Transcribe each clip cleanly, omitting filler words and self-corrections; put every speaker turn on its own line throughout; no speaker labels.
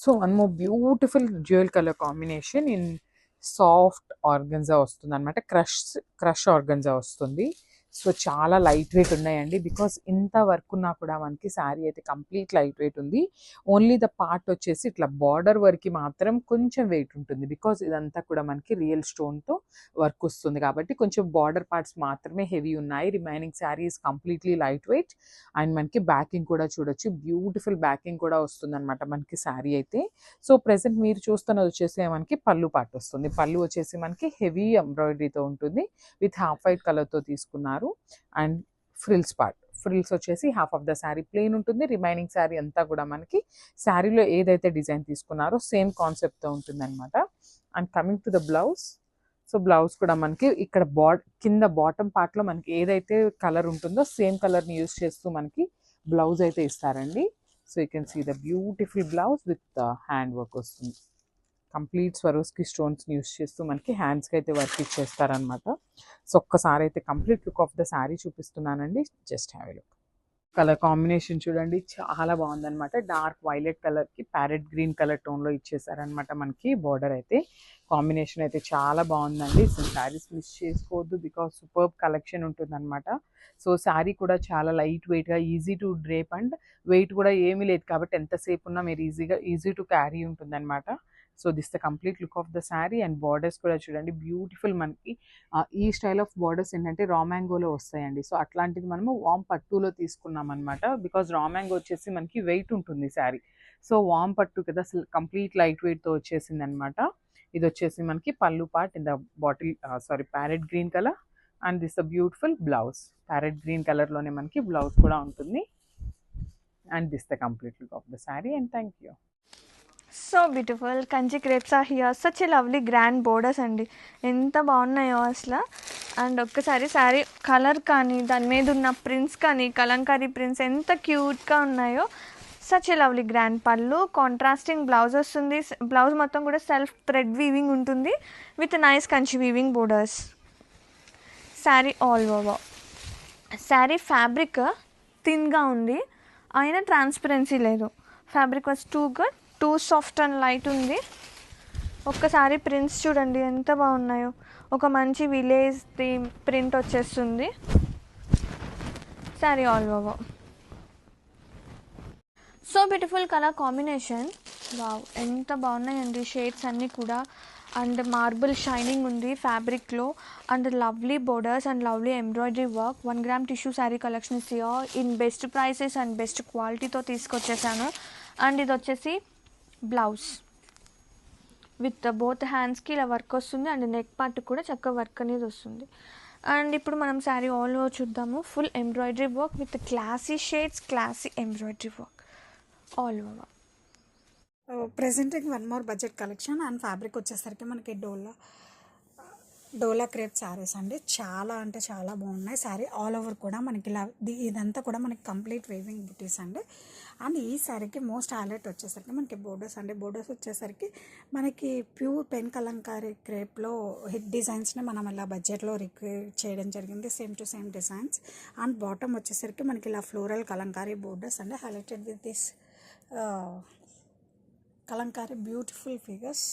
So one more beautiful dual colour combination in soft organza వస్తుంది అనమాట. Crush organza వస్తుంది. So చాలా light weight ఉన్నాయండి. బికాస్ ఇంత వర్క్ ఉన్నా కూడా మనకి శారీ అయితే కంప్లీట్ లైట్ వెయిట్ ఉంది. ఓన్లీ ద పార్ట్ వచ్చేసి ఇట్లా బార్డర్ వరకు మాత్రం కొంచెం వెయిట్ ఉంటుంది. బికాస్ ఇదంతా కూడా మనకి రియల్ స్టోన్తో వర్క్ వస్తుంది కాబట్టి కొంచెం బార్డర్ పార్ట్స్ మాత్రమే హెవీ ఉన్నాయి. Remaining sari is completely light weight. And మనకి బ్యాకింగ్ కూడా చూడొచ్చు, బ్యూటిఫుల్ బ్యాకింగ్ కూడా వస్తుంది అనమాట మనకి శారీ అయితే. సో ప్రెసెంట్ మీరు చూస్తున్నది వచ్చేసి మనకి పళ్ళు పార్ట్ వస్తుంది. పళ్ళు వచ్చేసి మనకి హెవీ ఎంబ్రాయిడరీతో ఉంటుంది. విత్ హాఫ్ వైట్ కలర్తో తీసుకున్నారు. అండ్ ఫ్రిల్స్ వచ్చేసి half of the sari plain ఉంటుంది. రిమైనింగ్ శారీ అంతా కూడా మనకి శారీలో ఏదైతే డిజైన్ తీసుకున్నారో సేమ్ కాన్సెప్ట్తో ఉంటుంది అనమాట. And coming to the blouse. So blouse కూడా మనకి ఇక్కడ కింద బాటమ్ పార్ట్లో మనకి ఏదైతే కలర్ ఉంటుందో సేమ్ కలర్ని యూజ్ చేస్తూ మనకి బ్లౌజ్ అయితే ఇస్తారండి. So you can see the beautiful blouse with hand work వస్తుంది. కంప్లీట్ స్వరోస్కి స్టోన్స్ని యూస్ చేస్తూ మనకి హ్యాండ్స్కి అయితే వర్క్ ఇచ్చేస్తారనమాట. సో ఒక్కసారి అయితే complete look of the sari చూపిస్తున్నానండి. Just have a look. Colour combination చూడండి, చాలా బాగుందనమాట. డార్క్ వైలెట్ కలర్కి ప్యారెట్ గ్రీన్ కలర్ టోన్లో ఇచ్చేసారనమాట మనకి బార్డర్ అయితే. కాంబినేషన్ అయితే చాలా బాగుందండి. సో శారీస్ మిస్ చేసుకోవద్దు బికాస్ సూపర్బ్ కలెక్షన్ ఉంటుందన్నమాట. సో శారీ కూడా చాలా లైట్ వెయిట్గా easy to drape and weight కూడా ఏమీ లేదు కాబట్టి ఎంతసేపు ఉన్నా మీరు ఈజీ టు క్యారీ ఉంటుందన్నమాట. So this the complete look of the sari. And borders కూడా చూడండి బ్యూటిఫుల్. మనకి ఈ స్టైల్ ఆఫ్ బార్డర్స్ ఏంటంటే రా మ్యాంగోలో వస్తాయండి. సో అట్లాంటిది మనము వామ్ పట్టులో తీసుకున్నాం అనమాట. బికాజ్ రా మ్యాంగో వచ్చేసి మనకి వెయిట్ ఉంటుంది శారీ. సో వామ్ పట్టు కదా అసలు కంప్లీట్ లైట్ వెయిట్తో వచ్చేసింది అనమాట. ఇది వచ్చేసి మనకి pallu part in the parrot green colour. And this the beautiful blouse. Parrot green కలర్లోనే మనకి బ్లౌజ్ కూడా ఉంటుంది. And this the complete look of the sari. And thank you.
So beautiful Kanchi crepes are here. Such a lovely grand borders అండి, ఎంత బాగున్నాయో అసలు. And ఒక్కసారి sari colour కానీ దాని మీద ఉన్న ప్రింట్స్ కానీ కలంకారీ ప్రింట్స్ ఎంత క్యూట్గా ఉన్నాయో. సచ్ ఏ లవ్లీ గ్రాండ్ పళ్ళు, కాంట్రాస్టింగ్ బ్లౌజ్ వస్తుంది. బ్లౌజ్ మొత్తం కూడా సెల్ఫ్ థ్రెడ్ వీవింగ్ ఉంటుంది with nice Kanchi weaving borders. Sari all over. Sari fabric థిన్గా ఉంది, అయినా ట్రాన్స్పరెన్సీ లేదు. Fabric was too good, too soft and light ఉంది. ఒక్కసారి ప్రింట్స్ చూడండి ఎంత బాగున్నాయో. ఒక మంచి విలేజ్ థీమ్ ప్రింట్ వచ్చేస్తుంది. Sari all over. So beautiful colour combination. Wow, ఎంత బాగున్నాయండి షేడ్స్ అన్నీ కూడా. అండ్ మార్బుల్ షైనింగ్ ఉంది ఫ్యాబ్రిక్లో. And lovely borders and lovely embroidery work. 1 gram tissue sari collection is here in best prices and best క్వాలిటీతో తీసుకొచ్చేసాను. And ఇది వచ్చేసి బ్లౌజ్ విత్ బోత్ హ్యాండ్స్కి ఇలా వర్క్ వస్తుంది. అండ్ నెక్ పార్ట్ కూడా చక్కగా వర్క్ అనేది వస్తుంది. అండ్ ఇప్పుడు మనం శారీ ఆల్ ఓవర్ చూద్దాము. Full embroidery work with classy shades, classy embroidery work all over.
Presenting one more budget collection. And fabric వచ్చేసరికి మనకి డోలా క్రేప్ శారీస్ అండి. చాలా అంటే చాలా బాగున్నాయి. శారీ ఆల్ ఓవర్ కూడా మనకి ఇలా ఇదంతా కూడా మనకి కంప్లీట్ వేవింగ్ బుటీస్ అండి. అండ్ ఈ శారీకి మోస్ట్ హైలైట్ వచ్చేసరికి మనకి బోర్డర్స్ అండి. బోర్డర్స్ వచ్చేసరికి మనకి ప్యూర్ పెన్ కలంకారీ క్రేప్లో హిట్ డిజైన్స్ని మనం ఇలా బడ్జెట్లో రిక్రియేట్ చేయడం జరిగింది. Same to same designs. And bottom వచ్చేసరికి మనకి ఇలా ఫ్లోరల్ కలంకారీ బోర్డర్స్ అండి, highlighted with this kalamkari beautiful figures.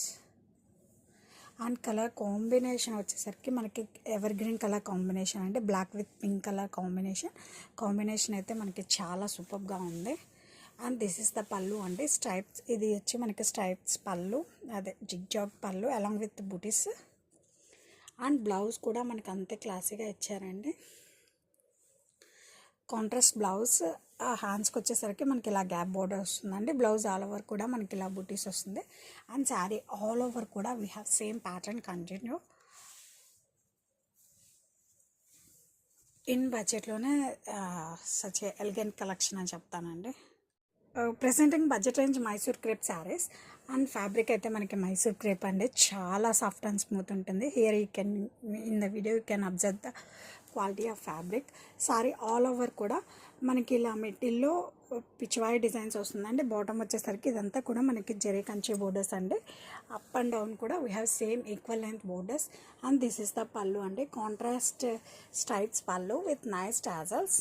And colour combination వచ్చేసరికి మనకి ఎవర్ గ్రీన్ కలర్ కాంబినేషన్ అండి. Black with pink colour combination అయితే మనకి చాలా సూపర్గా ఉంది. అండ్ దిస్ ఇస్ ద పళ్ళు అండి. స్ట్రైప్స్, ఇది వచ్చి మనకి స్ట్రైప్స్ పళ్ళు, అదే జిగ్జాగ్ పళ్ళు along with buttis. And blouse కూడా మనకి అంతే క్లాసీగా ఇచ్చారండి. Contrast blouse. హ్యాండ్స్కి వచ్చేసరికి మనకి ఇలా గ్యాప్ బోర్డర్ వస్తుందండి. బ్లౌజ్ ఆల్ ఓవర్ కూడా మనకి ఇలా బుటీస్ వస్తుంది. అండ్ శారీ ఆల్ ఓవర్ కూడా we have same pattern continue. In బడ్జెట్లోనే సచ్ ఎలిగెంట్ కలెక్షన్ అని చెప్తానండి. Presenting budget range Mysore crepe saris. And fabric అయితే మనకి మైసూర్ క్రేప్ అండి, చాలా సాఫ్ట్ అండ్ స్మూత్ ఉంటుంది. Here you can in the video you can observe the quality of fabric. Sorry all over కూడా మనకి ఇలా మిడిల్లో పిచ్చివాయి డిజైన్స్ వస్తుందండి. బాటమ్ వచ్చేసరికి ఇదంతా కూడా మనకి జరీ కంచి బోర్డర్స్ అండి. అప్ అండ్ డౌన్ కూడా we have same equal length borders. And this is the పళ్ళు అండి. కాంట్రాస్ట్ స్ట్రైప్స్ పళ్ళు with nice tassels.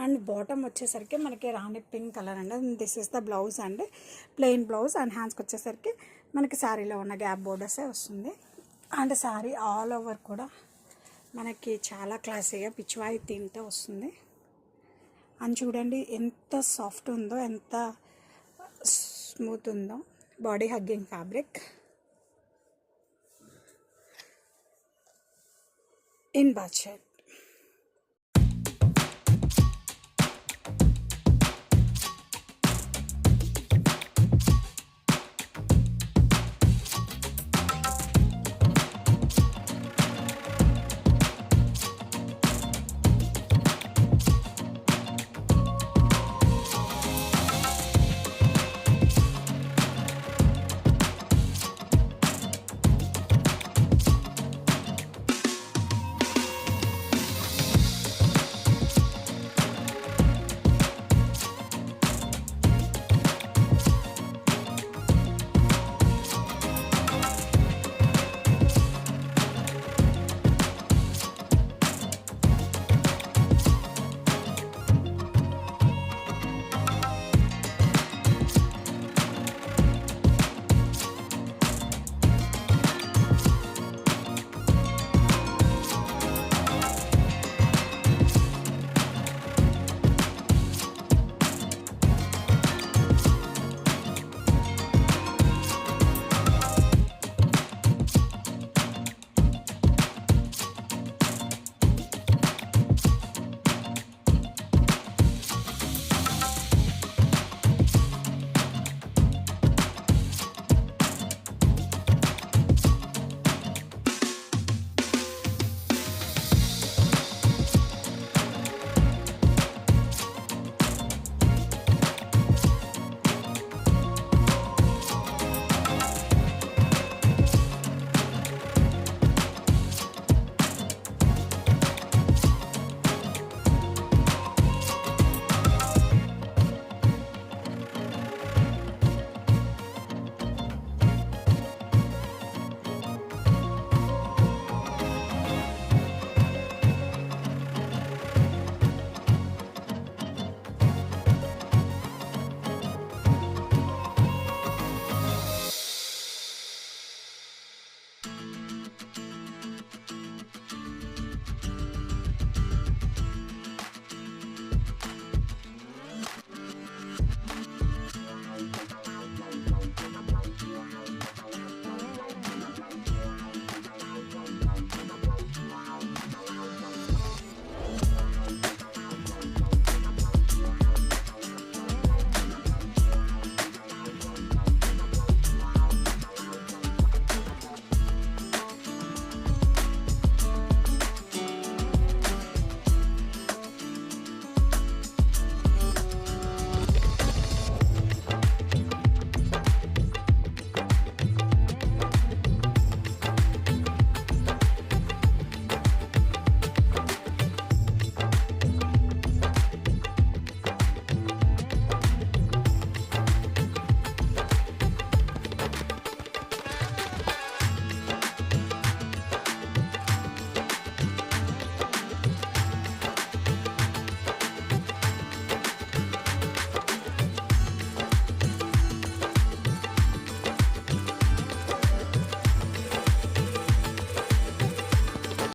And bottom వచ్చేసరికి మనకి రాణి పింక్ కలర్ అండి. దిస్ ఇస్ ద బ్లౌజ్ అండి, ప్లెయిన్ బ్లౌజ్. అండ్ హ్యాండ్స్కి వచ్చేసరికి మనకి శారీలో ఉన్న గ్యాప్ బోర్డర్సే వస్తుంది. అండ్ శారీ ఆల్ ఓవర్ కూడా మనకి చాలా క్లాసీగా పిచ్చివాయి థీమ్తో వస్తుంది. అండ్ చూడండి ఎంత సాఫ్ట్ ఉందో, ఎంత స్మూత్ ఉందో. Body hugging fabric in బాద్షాట్.